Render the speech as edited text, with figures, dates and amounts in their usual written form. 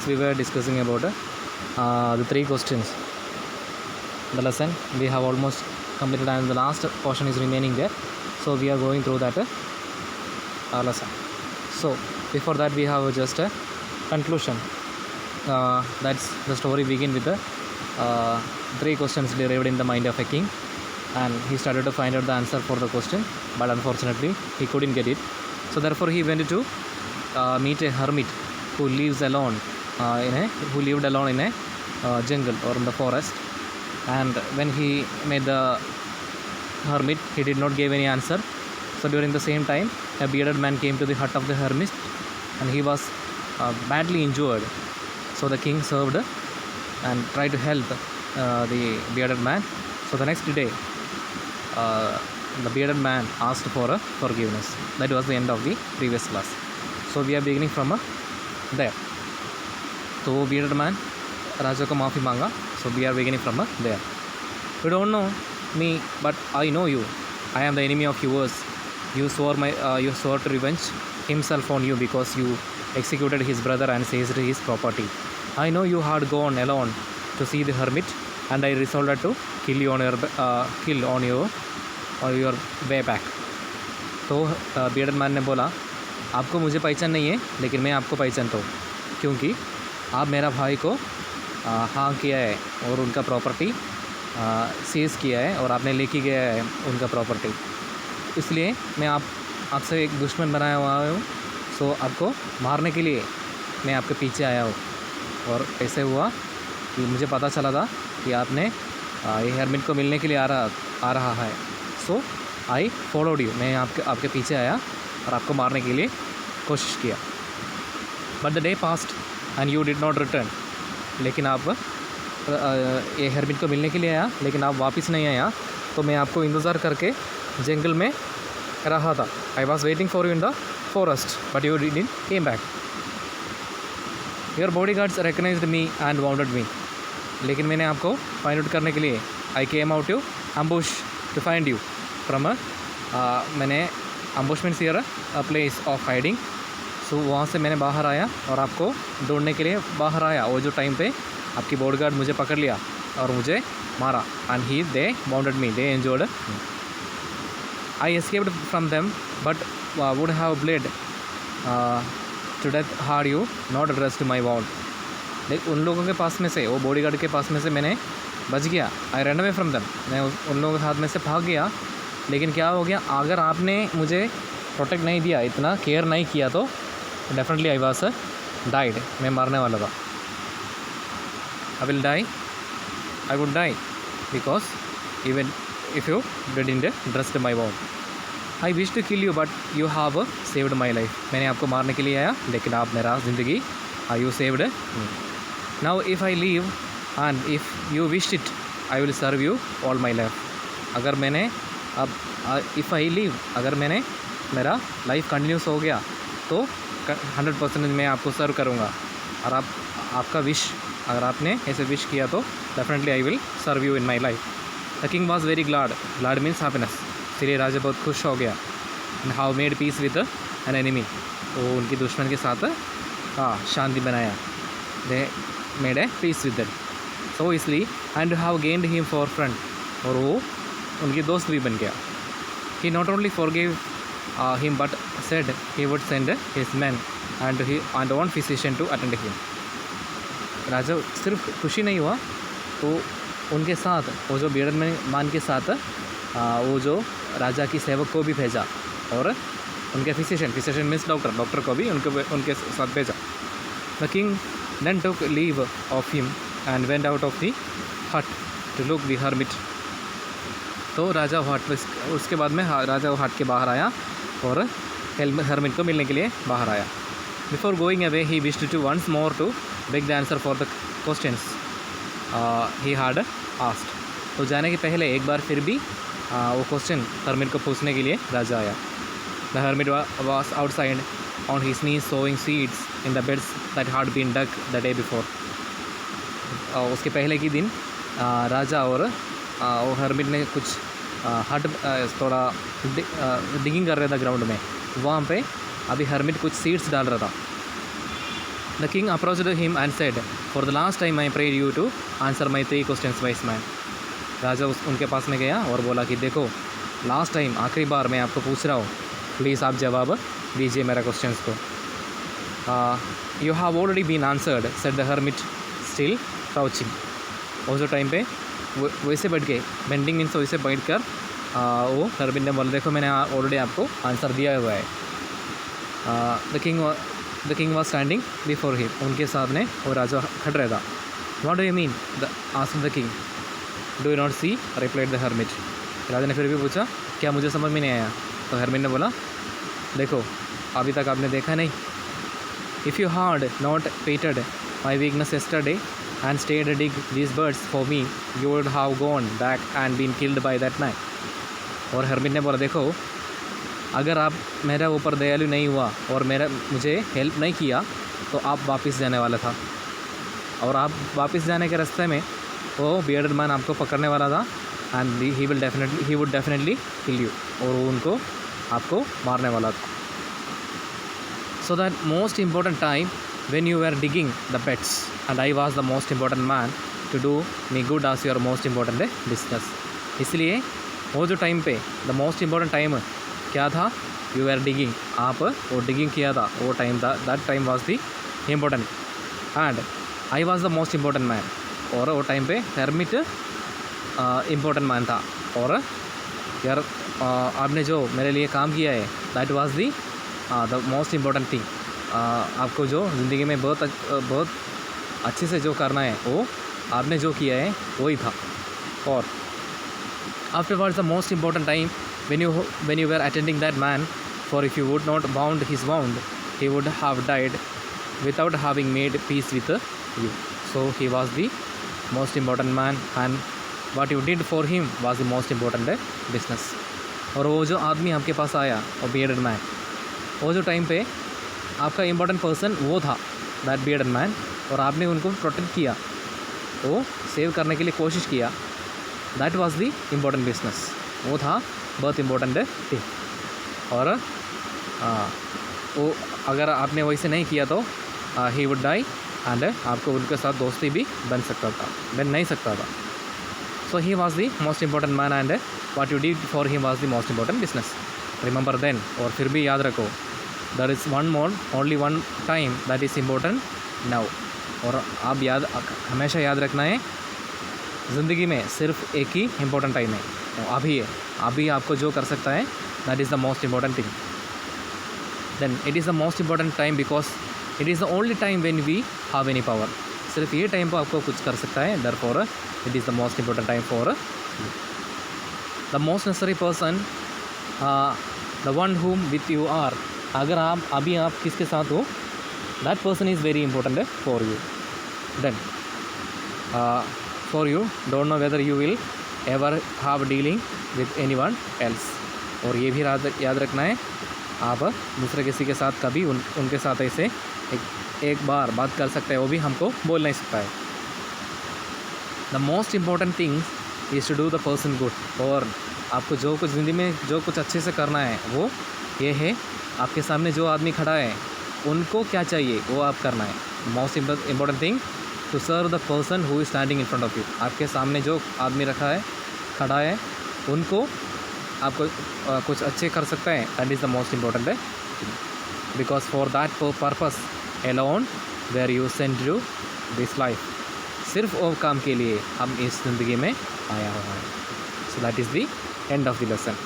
We were discussing about the three questions. The lesson we have almost completed, and the last portion is remaining there. So we are going through that lesson. So before that, we have just a conclusion. That's the story begin with the three questions derived in the mind of a king, and he started to find out the answer for the question, but unfortunately he couldn't get it. So therefore he went to meet a hermit who lives alone who lived alone in a jungle or in the forest. And when he met the hermit, he did not give any answer. So during the same time, a bearded man came to the hut of the hermit, and he was badly injured. So the king served and tried to help the bearded man. So the next day, the bearded man asked for forgiveness. That was the end of the previous class. So we are beginning from there. तो वो bearded man राजा को माफ़ी मांगा. So we are beginning from there. You don't know me, but I know you. I am the enemy of yours. You swore to revenge himself on you because you executed his brother and seized his property. I know you had gone alone to see the hermit, and I resolved to kill you on your way back. तो bearded man ने बोला, आपको मुझे पहचान नहीं है, लेकिन मैं आपको पहचानता हूँ, क्योंकि आप मेरा भाई को हाँ किया है और उनका प्रॉपर्टी सीज़ किया है, और आपने लेके गया है उनका प्रॉपर्टी. इसलिए मैं आपसे एक दुश्मन बनाया हुआ हूँ. सो आपको मारने के लिए मैं आपके पीछे आया हूँ. और ऐसे हुआ कि मुझे पता चला था कि आपने ये हेरमिट को मिलने के लिए आ रहा है. सो आई फॉलोड यू. मैं आपके पीछे आया और आपको मारने के लिए कोशिश किया. But the day past and you did not return. लेकिन आप ये हेरमिट को मिलने के लिए आया, लेकिन आप वापस नहीं आया. तो मैं आपको इंतज़ार करके जंगल में रहा था. I was waiting for you in the forest, but you didn't came back. Your body guards recognised me and wounded me. लेकिन मैंने आपको फाइंड आउट करने के लिए I came out you ambush to find you from मैंने ambush means here a place of hiding. So वहाँ से मैंने बाहर आया और आपको ढूंढने के लिए बाहर आया. वो जो टाइम पे आपकी बॉडीगार्ड मुझे पकड़ लिया और मुझे मारा, and they bounded me, they injured. I escaped from them but would have bled to death had you not addressed my wound. लेकिन उन लोगों के पास में से, वो बॉडीगार्ड के पास में से मैंने बच गया. I run away from them. मैं उन लोगों के हाथ में से भाग गया. लेकिन क्या हो गया, अगर आपने मुझे प्रोटेक्ट नहीं दिया, इतना केयर नहीं किया, तो डेफिनेटली आई वाज डाइड. मैं मरने वाला था. I will die, I would die, because even if you didn't dressed my wound. I wish to kill you but you have saved my life. मैंने आपको मारने के लिए आया, लेकिन आप मेरा ज़िंदगी you saved me. Now if I leave and if you wish it, I will serve you all my life. अगर मैंने अब इफ़ आई लीव, अगर मैंने मेरा लाइफ कंटिन्यूस हो गया, तो 100% मैं आपको सर्व करूँगा. और आपका विश, अगर आपने ऐसे विश किया, तो definitely I will serve you in my life. The king was very glad. Glad means happiness. इसलिए राजा बहुत खुश हो गया. And how made peace with an enemy. तो उनकी दुश्मन के साथ शांति बनाया. They made a peace with them. So इसलिए and how gained him for friend. और वो उनकी दोस्त भी बन गया. He not only forgive him but said he would send his men and one physician to attend him. राजा सिर्फ खुशी नहीं हुआ, तो उनके साथ वो जो bearded man के साथ वो जो राजा की सेवक को भी भेजा, और उनके physician मीन्स डॉक्टर को भी उनके साथ भेजा. The king then took leave of him and went out of the hut to look the hermit. तो राजा हट, उसके बाद में राजा हट के बाहर आया और hermit को मिलने के लिए बाहर आया. Before going away he wished to once more to beg the answer for the questions he had asked. तो जाने के पहले एक बार फिर भी वो क्वेश्चन hermit को पूछने के लिए राजा आया. The hermit was outside on his knees sowing seeds in the beds that had been dug the day before. उसके पहले के दिन राजा और वो hermit ने कुछ हट थोड़ा डिगिंग कर रहा था ग्राउंड में. वहाँ पे अभी hermit कुछ सीड्स डाल रहा था. The king approached him and said, "For the last time I prayed you to answer my 3 questions, wise man." राजा उनके पास में गया और बोला कि देखो, लास्ट टाइम आखिरी बार मैं आपको पूछ रहा हूँ, प्लीज़ आप जवाब दीजिए मेरा क्वेश्चंस को. "You have already been answered," said the hermit, still crouching. और जो टाइम पे वैसे बैठ गए, बेंडिंग मीन्स वैसे बैठ कर वो हर्मिट ने बोला देखो मैंने ऑलरेडी आपको आंसर दिया हुआ है. The king was standing before him. उनके सामने वो राजा खड़ा रहता. What do you mean? Asked the king. Do you not see? Replied the hermit. राजा ने फिर भी पूछा क्या मुझे समझ में नहीं आया? तो हर्मिट ने बोला देखो अभी तक आपने देखा नहीं. If you had not petted my weakness yesterday and stayed to dig these birds for me, you would have gone back and been killed by that man. और हर्मिट ने बोला देखो अगर आप मेरे ऊपर दयालु नहीं हुआ और मुझे हेल्प नहीं किया तो आप वापस जाने वाला था, और आप वापस जाने के रास्ते में वो बियर्डेड मैन आपको पकड़ने वाला था and he would definitely kill you, और वो उनको आपको मारने वाला था. So that most important time when you were digging the pits and I was the most important man to do me good as your most important business. इसलिए वो जो टाइम पे द मोस्ट इम्पोर्टेंट टाइम क्या था? You were digging. आप वो digging किया था वो टाइम था. That time was the important and I was the most important man. और वो टाइम पे हर्मिट इम्पोर्टेंट मैन था. और यार आपने जो मेरे लिए काम किया है that was the the most important thing. आपको जो ज़िंदगी में बहुत अच्छे से जो करना है वो आपने जो किया है वही था. और afterwards the most important time when you were attending that man, for if you would not bound his wound he would have died without having made peace with you. So he was the most important man and what you did for him was the most important business. और वो जो आदमी आपके पास आया और bearded man, वो जो time पे आपका इम्पोर्टेंट पर्सन वो था दैट बियर्डेड मैन, और आपने उनको प्रोटेक्ट किया, वो सेव करने के लिए कोशिश किया. That was the important business. वो था बहुत इम्पोर्टेंट थिंग. और वो अगर आपने वैसे नहीं किया तो ही वुड डाई एंड आपको उनके साथ दोस्ती भी बन नहीं सकता था. So he was the most important man and what you did for him was the most important business. Remember then. और फिर भी याद रखो there is only one time that is important now. और आप हमेशा याद रखना है ज़िंदगी में सिर्फ एक ही इम्पोर्टेंट टाइम है, अभी है. अभी आपको जो कर सकता है that is the most important thing. Then it is the most important time because it is the only time when we have any power. सिर्फ ये टाइम पर आपको कुछ कर सकता है. Therefore it is the most important time for the most necessary person, the one whom with you are. अगर आप किसके साथ हो that person is very important for you. Then for you don't know whether you will ever have dealing with anyone else. और ये भी याद रखना है आप दूसरे किसी के साथ कभी उनके साथ ऐसे एक बार बात कर सकते हैं, वो भी हमको बोल नहीं सकता है. The most important things is to do the person good. और आपको जो कुछ ज़िंदगी में जो कुछ अच्छे से करना है वो ये है आपके सामने जो आदमी खड़ा है उनको क्या चाहिए वो आप करना है. Most important thing to serve the person who is standing in front of you. आपके सामने जो आदमी खड़ा है उनको आपको कुछ अच्छे कर सकता है. That is the most important thing because for that purpose alone where you sent to this life. सिर्फ वो काम के लिए हम इस ज़िंदगी में आया हुआ है. So that is the end of the lesson.